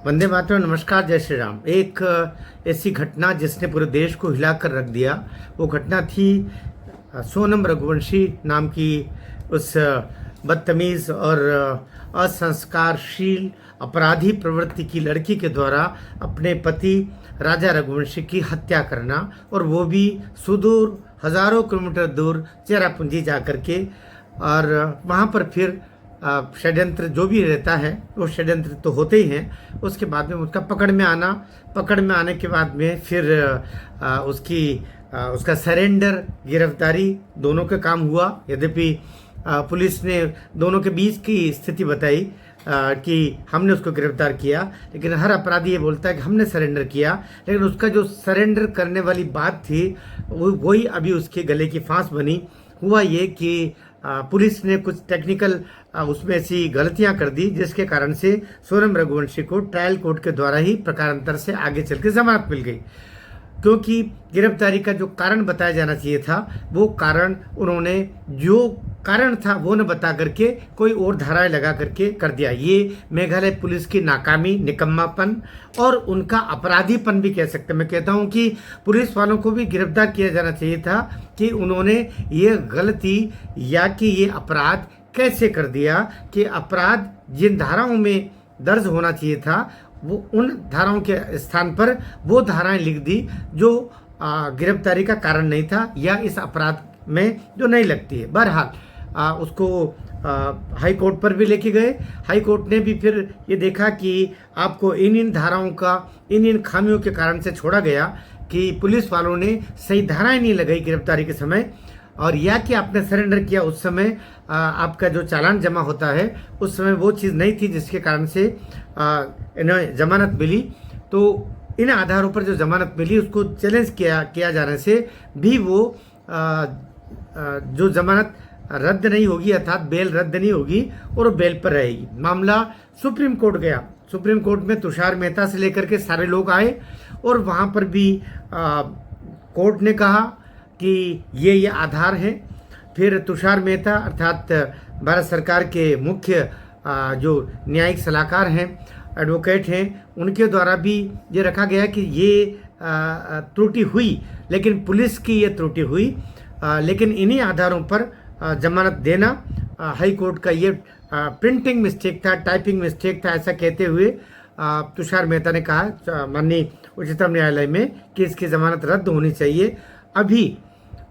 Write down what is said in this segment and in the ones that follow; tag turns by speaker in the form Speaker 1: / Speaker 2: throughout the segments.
Speaker 1: वंदे मातरम। नमस्कार, जय श्री राम। एक ऐसी घटना जिसने पूरे देश को हिलाकर रख दिया, वो घटना थी सोनम रघुवंशी नाम की उस बदतमीज़ और असंस्कारशील अपराधी प्रवृत्ति की लड़की के द्वारा अपने पति राजा रघुवंशी की हत्या करना, और वो भी सुदूर हज़ारों किलोमीटर दूर चेरापूंजी जा कर के। और वहाँ पर फिर षड्यंत्र जो भी रहता है वो षड्यंत्र तो होते ही हैं। उसके बाद में उसका पकड़ में आने के बाद में फिर उसका सरेंडर, गिरफ्तारी दोनों का काम हुआ। यद्यपि पुलिस ने दोनों के बीच की स्थिति बताई कि हमने उसको गिरफ्तार किया, लेकिन हर अपराधी ये बोलता है कि हमने सरेंडर किया। लेकिन उसका जो सरेंडर करने वाली बात थी वही अभी उसके गले की फांस बनी। हुआ ये कि पुलिस ने कुछ टेक्निकल उसमें ऐसी गलतियां कर दी, जिसके कारण से सोनम रघुवंशी को ट्रायल कोर्ट के द्वारा ही प्रकारांतर से आगे चल के जमानत मिल गई। क्योंकि गिरफ्तारी का जो कारण बताया जाना चाहिए था, वो कारण उन्होंने जो कारण था वो न बता करके कोई और धाराएं लगा करके कर दिया। ये मेघालय पुलिस की नाकामी, निकम्मापन और उनका अपराधीपन भी कह सकते हैं। मैं कहता हूँ कि पुलिस वालों को भी गिरफ्तार किया जाना चाहिए था कि उन्होंने ये गलती या कि ये अपराध कैसे कर दिया कि अपराध जिन धाराओं में दर्ज होना चाहिए था वो उन धाराओं के स्थान पर वो धाराएं लिख दी जो गिरफ्तारी का कारण नहीं था या इस अपराध में जो नहीं लगती है। बहरहाल उसको हाई कोर्ट पर भी लेके गए। हाई कोर्ट ने भी फिर ये देखा कि आपको इन धाराओं का इन खामियों के कारण से छोड़ा गया कि पुलिस वालों ने सही धाराएं नहीं लगाई गिरफ्तारी के समय, और या कि आपने सरेंडर किया उस समय आपका जो चालान जमा होता है उस समय वो चीज़ नहीं थी जिसके कारण से इन्हें जमानत मिली। तो इन आधारों पर जो जमानत मिली उसको चैलेंज किया जाने से भी वो जो जमानत रद्द नहीं होगी, अर्थात बेल रद्द नहीं होगी और वो बेल पर रहेगी। मामला सुप्रीम कोर्ट गया। सुप्रीम कोर्ट में तुषार मेहता से लेकर के सारे लोग आए और वहाँ पर भी कोर्ट ने कहा कि ये आधार है। फिर तुषार मेहता अर्थात भारत सरकार के मुख्य जो न्यायिक सलाहकार हैं, एडवोकेट हैं, उनके द्वारा भी ये रखा गया कि ये त्रुटि हुई, लेकिन पुलिस की ये त्रुटि हुई, लेकिन इन्हीं आधारों पर जमानत देना हाई कोर्ट का ये प्रिंटिंग मिस्टेक था, टाइपिंग मिस्टेक था, ऐसा कहते हुए तुषार मेहता ने कहा माननीय उच्चतम न्यायालय में कि इसकी जमानत रद्द होनी चाहिए। अभी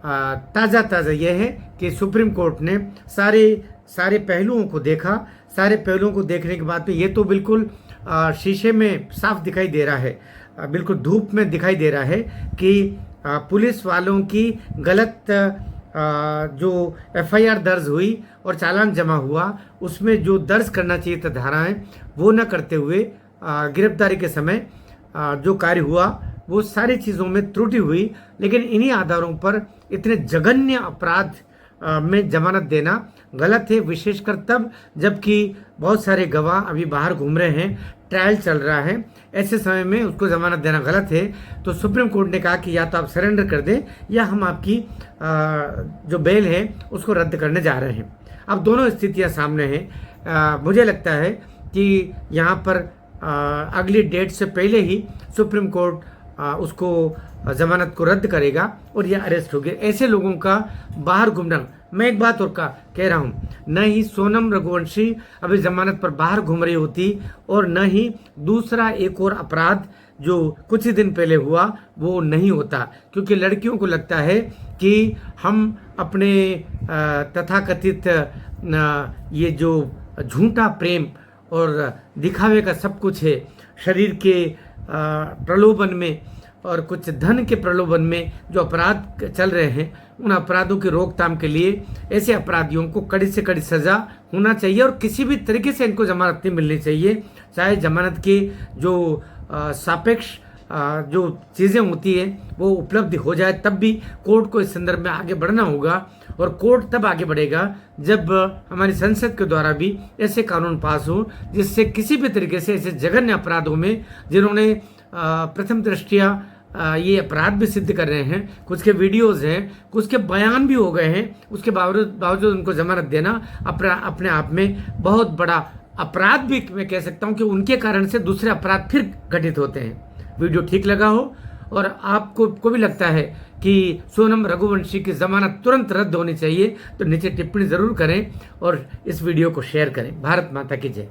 Speaker 1: ताज़ा ये है कि सुप्रीम कोर्ट ने सारे पहलुओं को देखा। सारे पहलुओं को देखने के बाद में ये तो बिल्कुल शीशे में साफ दिखाई दे रहा है, बिल्कुल धूप में दिखाई दे रहा है कि पुलिस वालों की गलत जो एफआईआर दर्ज हुई और चालान जमा हुआ उसमें जो दर्ज करना चाहिए था धाराएं वो न करते हुए गिरफ्तारी के समय जो कार्य हुआ वो सारी चीज़ों में त्रुटि हुई। लेकिन इन्हीं आधारों पर इतने जघन्य अपराध में जमानत देना गलत है, विशेषकर तब जबकि बहुत सारे गवाह अभी बाहर घूम रहे हैं, ट्रायल चल रहा है। ऐसे समय में उसको जमानत देना गलत है। तो सुप्रीम कोर्ट ने कहा कि या तो आप सरेंडर कर दें या हम आपकी जो बेल है उसको रद्द करने जा रहे हैं। अब दोनों स्थितियां सामने हैं। मुझे लगता है कि यहाँ पर अगली डेट से पहले ही सुप्रीम कोर्ट उसको जमानत को रद्द करेगा और यह अरेस्ट होगी। ऐसे लोगों का बाहर घूमना, मैं एक बात और कह रहा हूँ, न ही सोनम रघुवंशी अभी जमानत पर बाहर घूम रही होती और न ही दूसरा एक और अपराध जो कुछ ही दिन पहले हुआ वो नहीं होता। क्योंकि लड़कियों को लगता है कि हम अपने तथाकथित ये जो झूठा प्रेम और दिखावे का सब कुछ है, शरीर के प्रलोभन में और कुछ धन के प्रलोभन में जो अपराध चल रहे हैं, उन अपराधों की रोकथाम के लिए ऐसे अपराधियों को कड़ी से कड़ी सजा होना चाहिए और किसी भी तरीके से इनको जमानत नहीं मिलनी चाहिए। चाहे जमानत की जो सापेक्ष जो चीज़ें होती हैं वो उपलब्ध हो जाए, तब भी कोर्ट को इस संदर्भ में आगे बढ़ना होगा। और कोर्ट तब आगे बढ़ेगा जब हमारी संसद के द्वारा भी ऐसे कानून पास हो जिससे किसी भी तरीके से ऐसे जघन्य अपराधों में जिन्होंने प्रथम दृष्टिया ये अपराध भी सिद्ध कर रहे हैं, कुछ के वीडियोस हैं, कुछ के बयान भी हो गए हैं, उसके बावजूद उनको जमानत देना अपने आप में बहुत बड़ा अपराध भी मैं कह सकता हूं कि उनके कारण से दूसरे अपराध फिर घटित होते हैं। वीडियो ठीक लगा हो और आपको को भी लगता है कि सोनम रघुवंशी की जमानत तुरंत रद्द होनी चाहिए तो नीचे टिप्पणी जरूर करें और इस वीडियो को शेयर करें। भारत माता की जय।